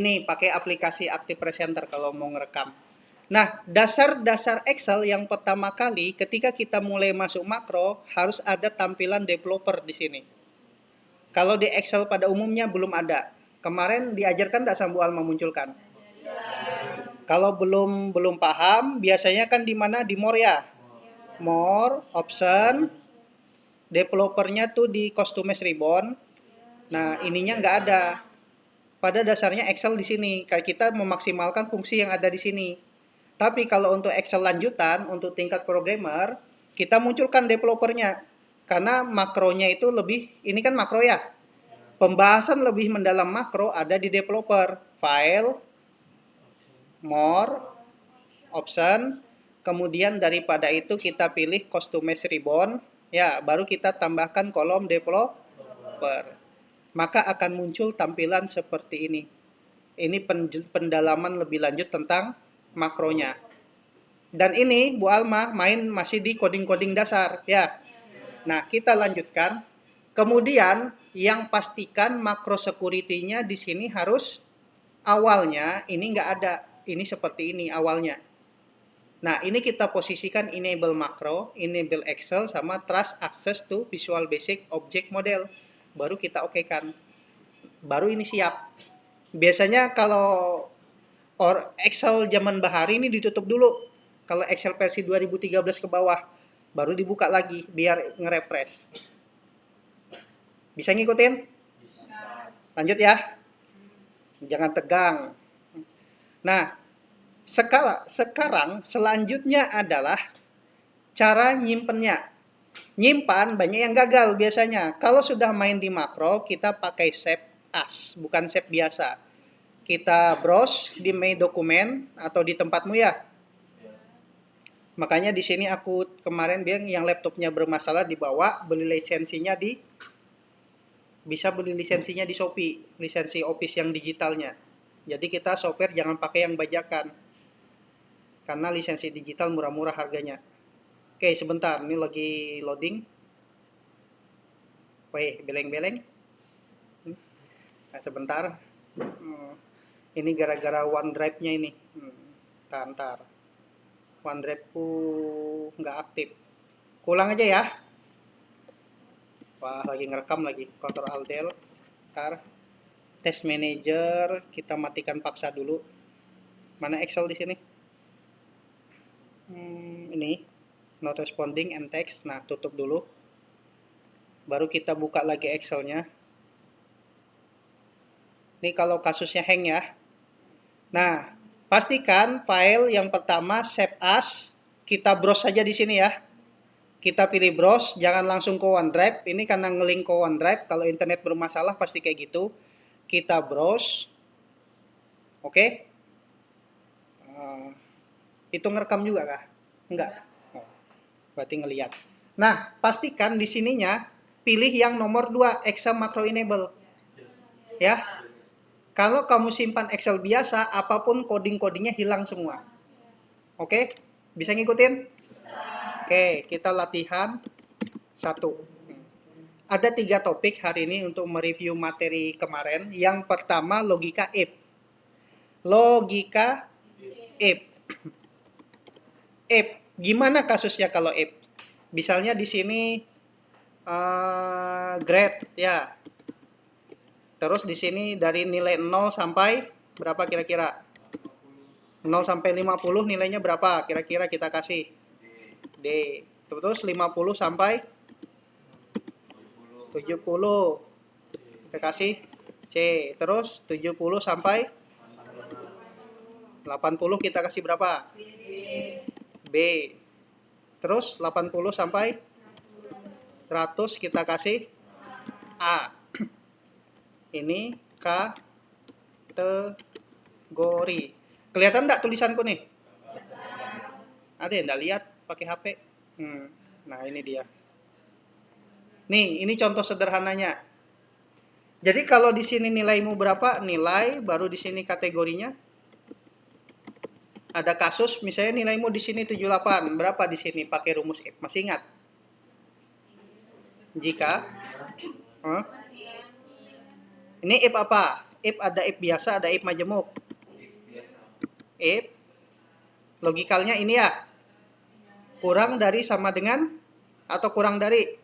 Ini pakai aplikasi Active Presenter kalau mau ngerekam. Nah, dasar-dasar Excel yang pertama kali ketika kita mulai masuk makro harus ada tampilan developer di sini. Kalau di Excel pada umumnya belum ada. Kemarin diajarkan tak Sambu Alma munculkan? Kalau belum paham, biasanya kan di mana? Di more ya. More, option, developernya tuh di customize ribbon. Nah, ininya nggak ada. Pada dasarnya Excel di sini, kayak kita memaksimalkan fungsi yang ada di sini. Tapi kalau untuk Excel lanjutan, untuk tingkat programmer, kita munculkan developernya. Karena makronya itu lebih, ini kan makro ya. Pembahasan lebih mendalam makro ada di developer. File, more, option, kemudian daripada itu kita pilih customize ribbon, ya baru kita tambahkan kolom developer. Maka akan muncul tampilan seperti ini. Ini pendalaman lebih lanjut tentang makronya. Dan ini Bu Alma main masih di coding-coding dasar ya. Nah, kita lanjutkan. Kemudian yang pastikan makro security-nya di sini harus awalnya ini nggak ada. Ini seperti ini awalnya. Nah, ini kita posisikan enable makro, enable Excel sama trust access to Visual Basic Object Model. Baru kita okekan. Baru ini siap. Biasanya kalau Excel zaman bahari ini ditutup dulu. Kalau Excel versi 2013 ke bawah, baru dibuka lagi biar nge-refresh. Bisa ngikutin? Lanjut ya. Jangan tegang. Nah, sekarang selanjutnya adalah cara nyimpennya. Nyimpan banyak yang gagal biasanya. Kalau sudah main di makro, kita pakai save as, bukan save biasa. Kita browse di main dokumen atau di tempatmu ya. Makanya di sini aku kemarin bilang yang laptopnya bermasalah dibawa, bisa beli lisensinya di Shopee, lisensi Office yang digitalnya. Jadi kita software jangan pakai yang bajakan. Karena lisensi digital murah-murah harganya. Oke, sebentar, ini lagi loading. Wih, beleng-beleng. Nah, sebentar. Ini gara-gara OneDrive-nya ini. Ntar. OneDrive-ku nggak aktif. Kulang aja ya. Wah, lagi ngerekam lagi. Ctrl Alt Del. Ntar. Test Manager, kita matikan paksa dulu. Mana Excel di sini? Ini. Not responding and text. Nah, tutup dulu. Baru kita buka lagi Excel-nya. Ini kalau kasusnya hang ya. Nah, pastikan file yang pertama save as, kita browse saja di sini ya. Kita pilih browse, jangan langsung ke OneDrive. Ini karena ngelink ke OneDrive, kalau internet bermasalah pasti kayak gitu. Kita browse. Oke. Itu ngerekam juga kah? Enggak. Berarti ngelihat. Nah, pastikan di sininya pilih yang nomor 2, Excel Macro Enable. Ya. Kalau kamu simpan Excel biasa, apapun coding-codingnya hilang semua. Oke? Bisa ngikutin? Oke, kita latihan 1. Ada 3 topik hari ini untuk mereview materi kemarin. Yang pertama, logika if. Logika if. If. Gimana kasusnya kalau if? Misalnya di sini grade ya. Terus di sini dari nilai 0 sampai berapa kira-kira? 0 sampai 50 nilainya berapa? Kira-kira kita kasih D. Terus 50 sampai 70. Kita kasih C. Terus 70 sampai 80 kita kasih berapa? B. Terus 80 sampai 100 kita kasih A. Ini kategori. Kelihatan enggak tulisanku nih? Ada yang enggak lihat pakai HP? Nah, ini dia. Nih, ini contoh sederhananya. Jadi kalau di sini nilaimu berapa? Nilai, baru di sini kategorinya. Ada kasus, misalnya nilaimu di sini 78. Berapa di sini pakai rumus if? Masih ingat? Jika ini if apa? If ada if biasa, ada if majemuk. If logikalnya ini ya. Kurang dari sama dengan atau kurang dari?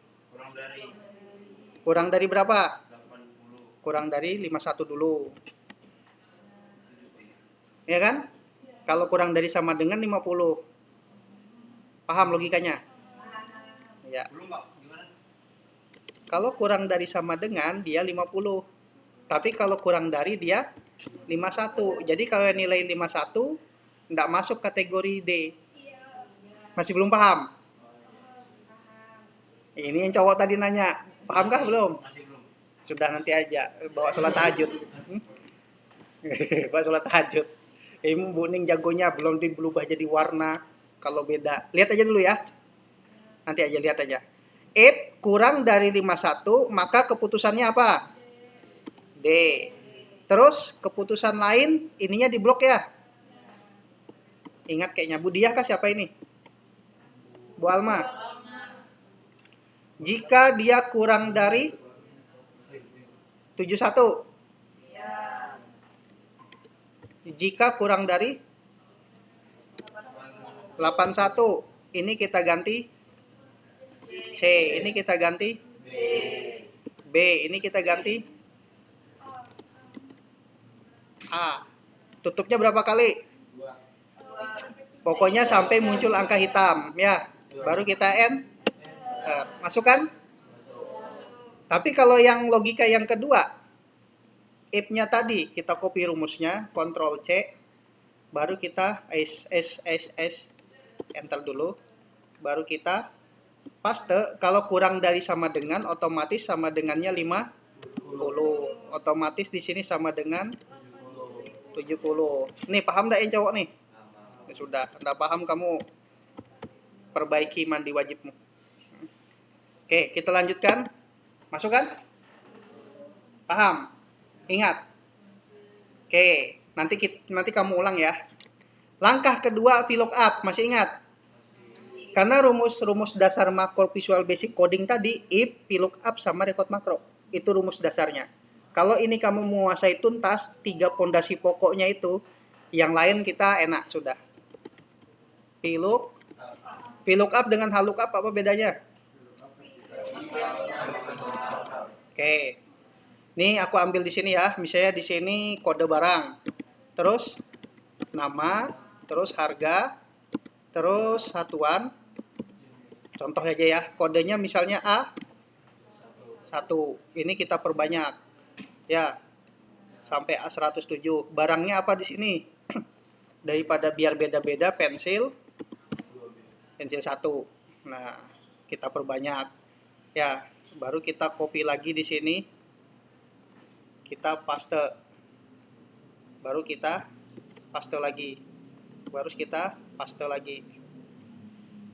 Kurang dari berapa? 80. Kurang dari 51 dulu. Ya kan? Kalau kurang dari sama dengan 50. Paham logikanya? Ya. Belum, Pak. Gimana? Kalau kurang dari sama dengan dia 50. Tapi kalau kurang dari dia 51. Jadi kalau nilai 51 enggak masuk kategori D. Masih belum paham? Ini yang cowok tadi nanya. Pahamkah belum? Masih belum. Sudah, nanti aja bawa sholat tahajud. Bawa sholat tahajud. Ini buning jagonya belum berubah jadi warna. Kalau beda, lihat aja dulu ya. Nanti aja lihat aja. If kurang dari 51, maka keputusannya apa? D. Terus keputusan lain ininya diblok ya. Ingat kayaknya Bu Diah kah siapa ini? Bu Alma. Jika dia kurang dari 71. Jika kurang dari 81, ini kita ganti C, ini kita ganti B, ini kita ganti A. Tutupnya berapa kali? Pokoknya sampai muncul angka hitam ya. Baru kita masukkan. Tapi kalau yang logika yang kedua, if-nya tadi kita copy rumusnya, Ctrl C, baru kita enter dulu, baru kita paste. Kalau kurang dari sama dengan, otomatis sama dengannya 50. Otomatis di sini sama dengan 70. Nih paham enggak yang cowok nih? Ya, sudah, enggak paham kamu perbaiki mandi wajibmu. Oke, kita lanjutkan. Masukkan? Paham? Ingat. Oke, nanti kamu ulang ya. Langkah kedua VLOOKUP, masih ingat? Karena rumus dasar makro Visual Basic Coding tadi, if, VLOOKUP sama record makro. Itu rumus dasarnya. Kalau ini kamu menguasai tuntas 3 pondasi pokoknya itu, yang lain kita enak sudah. VLOOKUP dengan HLOOKUP apa bedanya? Oke. Nih aku ambil di sini ya. Misalnya di sini kode barang. Terus nama, terus harga, terus satuan. Contoh aja ya. Kodenya misalnya A1. Ini kita perbanyak. Ya. Sampai A107. Barangnya apa di sini? Daripada biar beda-beda, pensil 1. Nah, kita perbanyak. Ya, baru kita copy lagi di sini. Kita paste. Baru kita paste lagi. Baru kita paste lagi.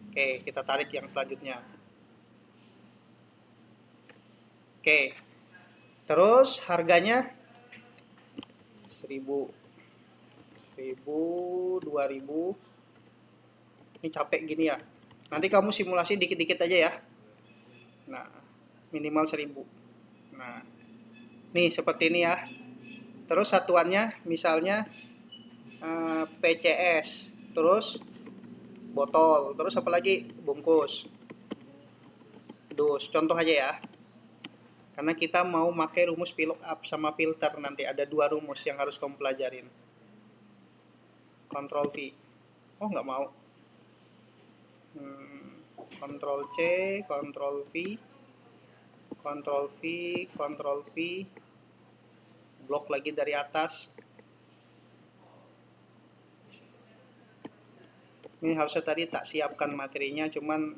Oke, kita tarik yang selanjutnya. Oke. Terus harganya 1000, 2000. Ini capek gini ya. Nanti kamu simulasi dikit-dikit aja ya. Nah, minimal 1000. Nah, nih seperti ini ya. Terus satuannya misalnya PCS. Terus botol. Terus apa lagi? Bungkus. Dus. Contoh aja ya. Karena kita mau pakai rumus VLOOKUP sama filter nanti. Ada 2 rumus yang harus kamu pelajarin. Ctrl V. Oh, nggak mau. Ctrl C, Ctrl V, Ctrl V, Ctrl V, blok lagi dari atas. Ini harusnya tadi tak siapkan materinya, cuman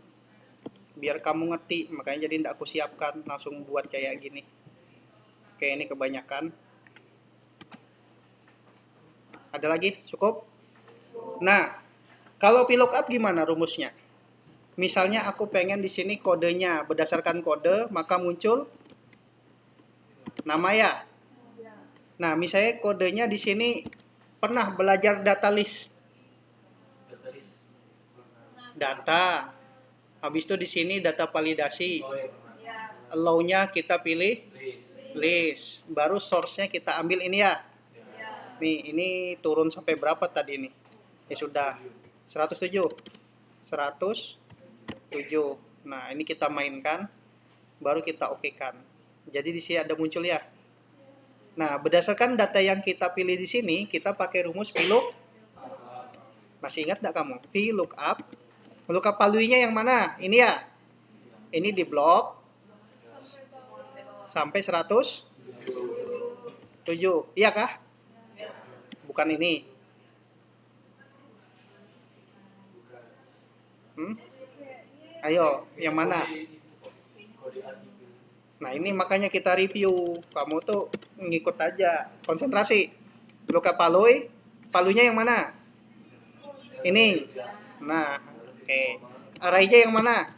biar kamu ngerti, makanya jadi tidak aku siapkan, langsung buat kayak gini. Oke, ini kebanyakan. Ada lagi? Cukup? Nah, kalau VLOOKUP gimana rumusnya? Misalnya aku pengen di sini kodenya berdasarkan kode, maka muncul nama ya. Nah, misalnya kodenya di sini pernah belajar data list. Data. Habis itu di sini data validasi. Allow-nya kita pilih list. baru source-nya kita ambil ini ya. Nih, ini turun sampai berapa tadi nih? Ya sudah, 107. 107. Nah, ini kita mainkan, baru kita okekan. Jadi di sini ada muncul ya. Nah, berdasarkan data yang kita pilih di sini, kita pakai rumus VLOOK. Masih ingat nggak kamu? VLOOKUP. VLOOKUP paluinya yang mana? Ini ya. Ini di blok sampai 107. Iya kah? Bukan ini. Ayo, yang mana? Nah, ini makanya kita review. Kamu tuh ngikut aja. Konsentrasi. VLOOKUP paluinya yang mana? Ini. Nah, oke. Arraynya yang mana?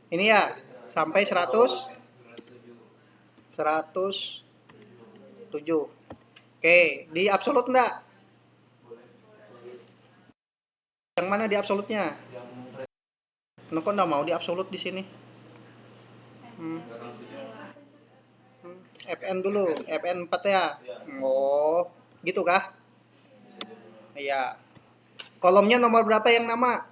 Ini ya. Sampai 107. Oke, di absolut enggak? Yang mana di absolutnya? Kok enggak mau di absolut di sini? FN dulu, FN 4 ya. Oh, gitu kah? Iya. Kolomnya nomor berapa yang nama?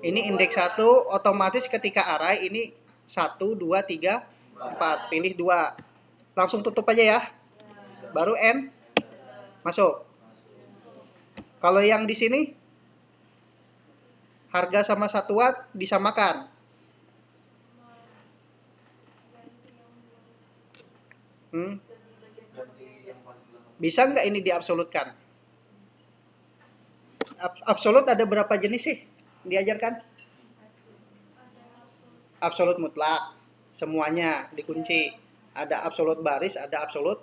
Ini indeks 1, otomatis ketika array ini 1, 2, 3, 4. Pilih 2. Langsung tutup aja ya. Baru N. Masuk. Kalau yang di sini harga sama 1 watt disamakan. Bisa nggak ini diabsolutkan? Absolut ada berapa jenis sih diajarkan? Absolut mutlak, semuanya dikunci. Ada absolut baris, ada absolut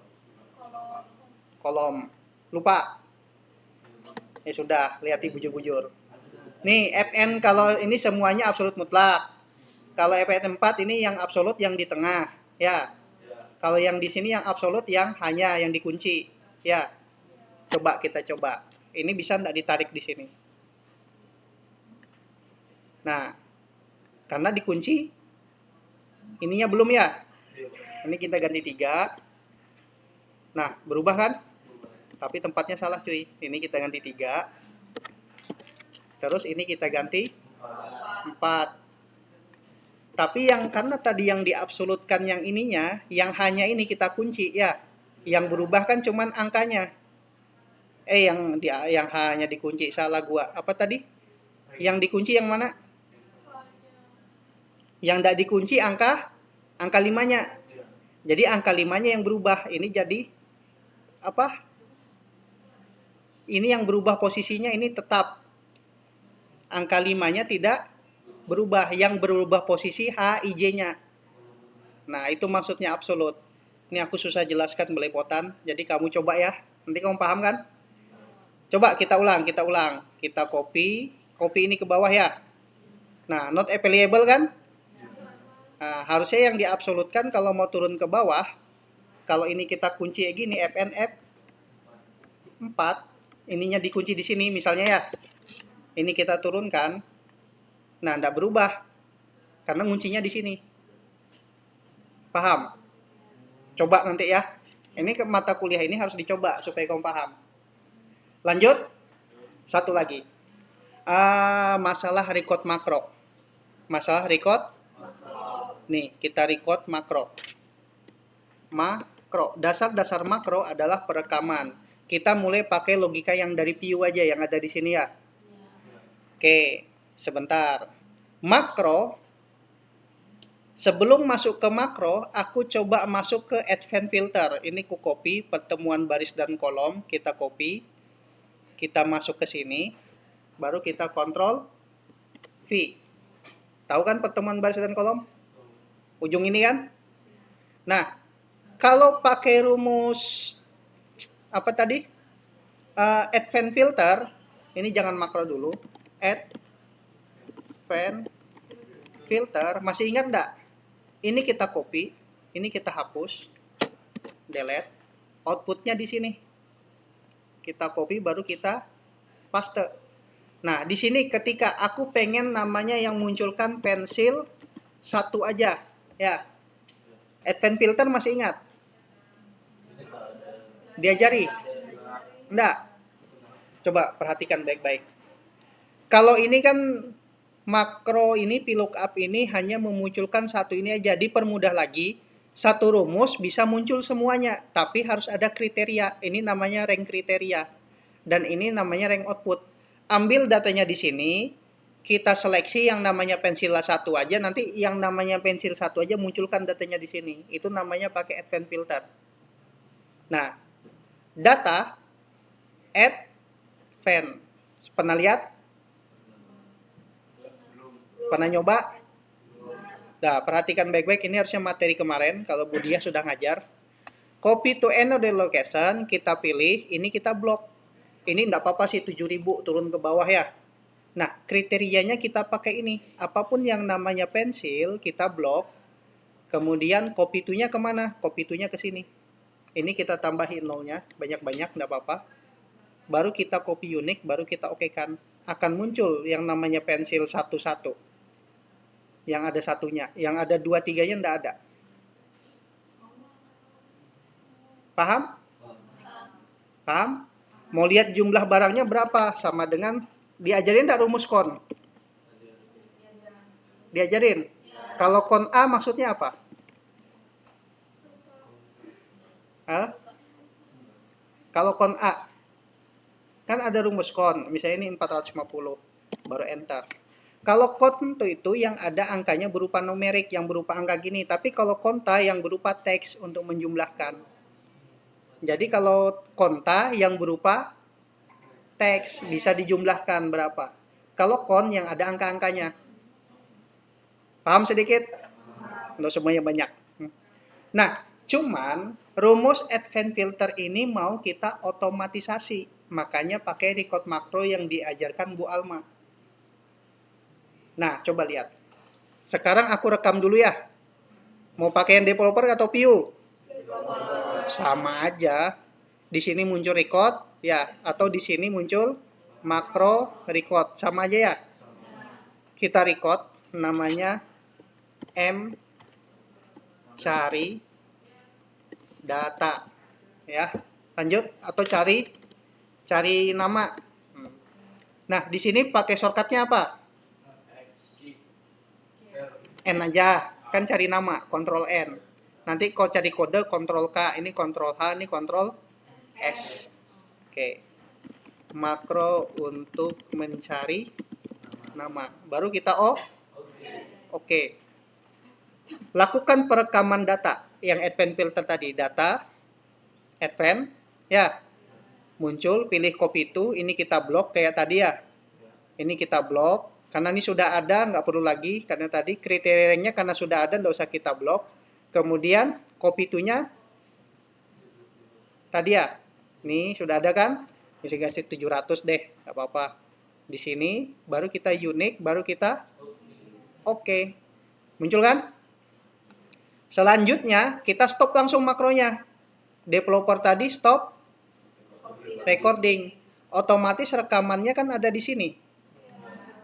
kolom. Lupa? Ya sudah, lihat bujur-bujur. Nih, FN kalau ini semuanya absolut mutlak. Kalau FN 4 ini yang absolut yang di tengah, ya. Kalau yang di sini yang absolut yang hanya yang dikunci, ya. Coba kita coba. Ini bisa enggak ditarik di sini? Nah, karena dikunci, ininya belum ya. Ini kita ganti 3. Nah, berubah kan? Tapi tempatnya salah cuy. Ini kita ganti 3. Terus ini kita ganti 4. Tapi yang karena tadi yang diabsolutkan yang ininya, yang hanya ini kita kunci ya. Yang berubah kan cuman angkanya. Yang hanya dikunci, salah gua. Apa tadi? Yang dikunci yang mana? Yang tidak dikunci angka 5-nya. Jadi angka 5-nya yang berubah. Ini jadi apa? Ini yang berubah posisinya ini tetap. Angka 5-nya tidak berubah. Yang berubah posisi H, I-J-nya. Nah, itu maksudnya absolut. Ini aku susah jelaskan belepotan. Jadi kamu coba ya. Nanti kamu paham kan? Coba kita ulang. Kita copy ini ke bawah ya. Nah, not available kan? Nah, harusnya yang diabsolutkan kalau mau turun ke bawah, kalau ini kita kunci gini, FNF 4, ininya dikunci di sini misalnya ya. Ini kita turunkan. Nah, enggak berubah. Karena kuncinya di sini. Paham? Coba nanti ya. Ini ke mata kuliah ini harus dicoba supaya kamu paham. Lanjut. Satu lagi. Masalah record makro. Nih, kita record makro. Dasar-dasar makro adalah perekaman. Kita mulai pakai logika yang dari view aja yang ada di sini ya. Oke, sebentar. Makro. Sebelum masuk ke makro, aku coba masuk ke advanced filter. Ini ku copy pertemuan baris dan kolom, kita copy. Kita masuk ke sini, baru kita kontrol V. Tahu kan pertemuan baris dan kolom? Ujung ini kan? Nah, kalau pakai rumus apa tadi? Advanced filter, ini jangan makro dulu. Advanced filter, masih ingat enggak? Ini kita copy, ini kita hapus, delete, outputnya di sini. Kita copy baru kita paste. Nah, di sini ketika aku pengen namanya yang munculkan pensil 1 aja, ya. Advanced filter masih ingat? Diajari? Enggak. Coba perhatikan baik-baik. Kalau ini kan makro ini, VLOOKUP ini hanya memunculkan satu ini aja. Dipermudah lagi, satu rumus bisa muncul semuanya, tapi harus ada kriteria. Ini namanya rank kriteria. Dan ini namanya rank output. Ambil datanya di sini, kita seleksi yang namanya pensil 1 aja, nanti yang namanya pensil 1 aja munculkan datanya di sini. Itu namanya pakai advanced filter. Nah, data advanced. Pernah lihat? Pernah nyoba? Nah, perhatikan baik-baik, ini harusnya materi kemarin, kalau Bu Dia sudah ngajar. Copy to another location, kita pilih, ini kita blok. Ini enggak apa-apa sih, 7.000 turun ke bawah ya. Nah, kriterianya kita pakai ini. Apapun yang namanya pensil, kita blok. Kemudian copy to-nya kemana? Copy to-nya ke sini. Ini kita tambahin nolnya, banyak-banyak, enggak apa-apa. Baru kita copy unique, baru kita okekan. Akan muncul yang namanya pensil 11. Yang ada satunya. Yang ada 2-3-nya enggak ada. Paham? Paham? Mau lihat jumlah barangnya berapa? Sama dengan diajarin enggak rumus kon? Diajarin. Kalau kon A maksudnya apa? Hah? Kalau kon A kan ada rumus kon, misalnya ini 450, baru enter. Kalau kon itu yang ada angkanya berupa numerik, yang berupa angka gini, tapi kalau konta yang berupa teks untuk menjumlahkan. Jadi kalau konta yang berupa teks bisa dijumlahkan berapa. Kalau kon yang ada angka-angkanya. Paham sedikit? Nggak semuanya banyak. Nah, cuman rumus advanced filter ini mau kita otomatisasi. Makanya pakai record makro yang diajarkan Bu Alma. Nah, coba lihat. Sekarang aku rekam dulu ya. Mau pakai yang developer atau view? Sama aja. Di sini muncul record, ya. Atau di sini muncul makro record. Sama aja ya. Kita record, namanya M cari data. Ya, lanjut. Atau cari nama. Nah, di sini pakai shortcutnya apa? N aja, kan cari nama, Ctrl N. Nanti kalau cari kode, Ctrl K, ini Ctrl H, ini Ctrl S. Oke. Makro untuk mencari nama. Baru kita Oke. Lakukan perekaman data yang advanced filter tadi, data advanced, ya. Muncul, pilih copy to, ini kita blok kayak tadi ya. Ini kita blok. Karena ini sudah ada, nggak perlu lagi. Karena tadi kriterianya karena sudah ada, nggak usah kita blok. Kemudian copy to-nya tadi ya. Ini sudah ada kan? Bisa kasih 700 deh, nggak apa-apa. Di sini baru kita unique, baru kita oke. Muncul kan? Selanjutnya kita stop langsung makronya. Developer tadi stop recording. Otomatis rekamannya kan ada di sini.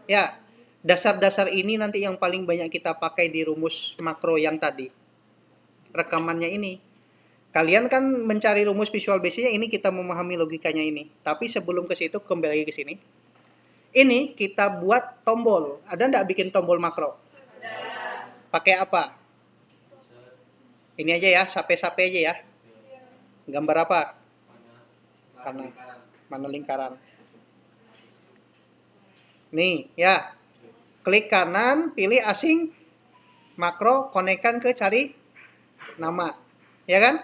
Ya, dasar-dasar ini nanti yang paling banyak kita pakai di rumus makro yang tadi. Rekamannya ini. Kalian kan mencari rumus Visual Basic-nya, ini kita memahami logikanya ini. Tapi sebelum ke situ, kembali lagi ke sini. Ini kita buat tombol. Ada nggak bikin tombol makro? Pakai apa? Ini aja ya, sape-sape aja ya. Gambar apa? Mana lingkaran. Nih, ya. Klik kanan, pilih asing, makro, konekkan ke cari nama. Ya kan?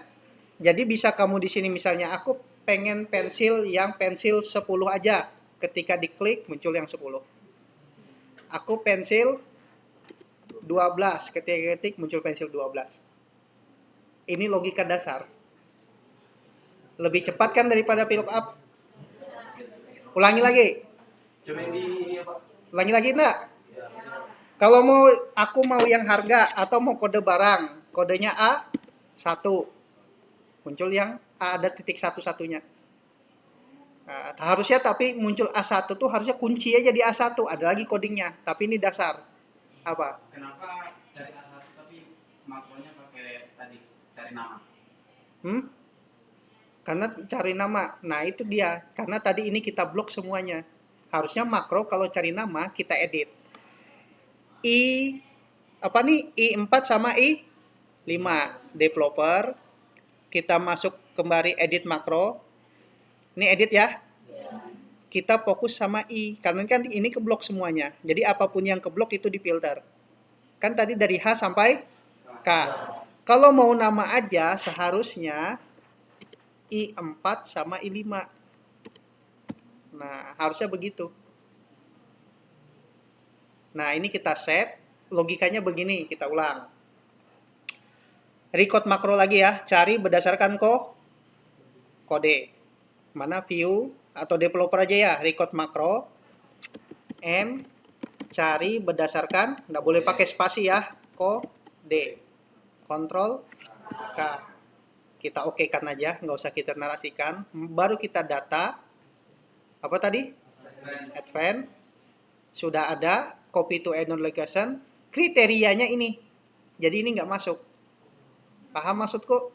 Jadi bisa kamu di sini misalnya, aku pengen pensil yang pensil 10 aja. Ketika diklik, muncul yang 10. Aku pensil 12. Ketika ketik, muncul pensil 12. Ini logika dasar. Lebih cepat kan daripada VLOOKUP? Ulangi lagi. Ulangi lagi enggak? Kalau aku mau yang harga atau mau kode barang, kodenya A1. Muncul yang A ada titik satu-satunya. Nah, harusnya tapi muncul A1 tuh harusnya kunci aja di A1, ada lagi codingnya, tapi ini dasar. Apa? Kenapa dari A1 tapi makronya pakai tadi cari nama. Karena cari nama. Nah, itu dia. Karena tadi ini kita blok semuanya. Harusnya makro kalau cari nama kita edit. I4 sama I5 developer. Kita masuk kembali edit makro. Ini edit ya. Kita fokus sama I. Karena kan ini keblok semuanya. Jadi apapun yang keblok itu difilter. Kan tadi dari H sampai K. Kalau mau nama aja seharusnya I4 sama I5. Nah, harusnya begitu. Nah, ini kita set. Logikanya begini, kita ulang. Record makro lagi ya. Cari berdasarkan kode. Mana view atau developer aja ya. Record makro. M. Cari berdasarkan. Nggak boleh pakai spasi ya. Kode. Control K. Kita oke kan aja, nggak usah kita narasikan. Baru kita data. Apa tadi? Advance. Sudah ada. Copy to add location. Kriterianya ini. Jadi ini nggak masuk. Paham maksudku?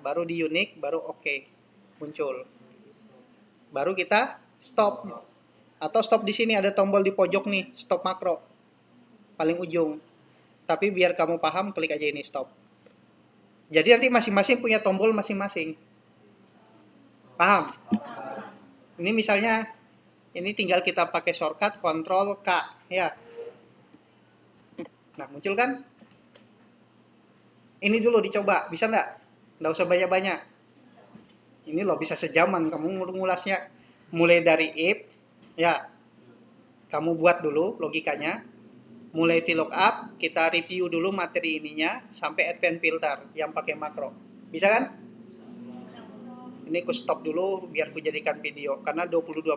Baru di unique, baru oke. Muncul. Baru kita stop. Atau stop di sini ada tombol di pojok nih. Stop makro. Paling ujung. Tapi biar kamu paham, klik aja ini stop. Jadi nanti masing-masing punya tombol masing-masing. Paham? Ini misalnya, ini tinggal kita pakai shortcut Ctrl K, ya. Nah, muncul kan? Ini dulu dicoba, bisa nggak? Nggak usah banyak-banyak. Ini loh bisa sejaman kamu ngulasnya. Mulai dari if, ya. Kamu buat dulu logikanya. Mulai VLOOKUP, kita review dulu materi ininya sampai advanced filter yang pakai makro. Bisa kan? Ini aku stop dulu biar aku jadikan video karena 22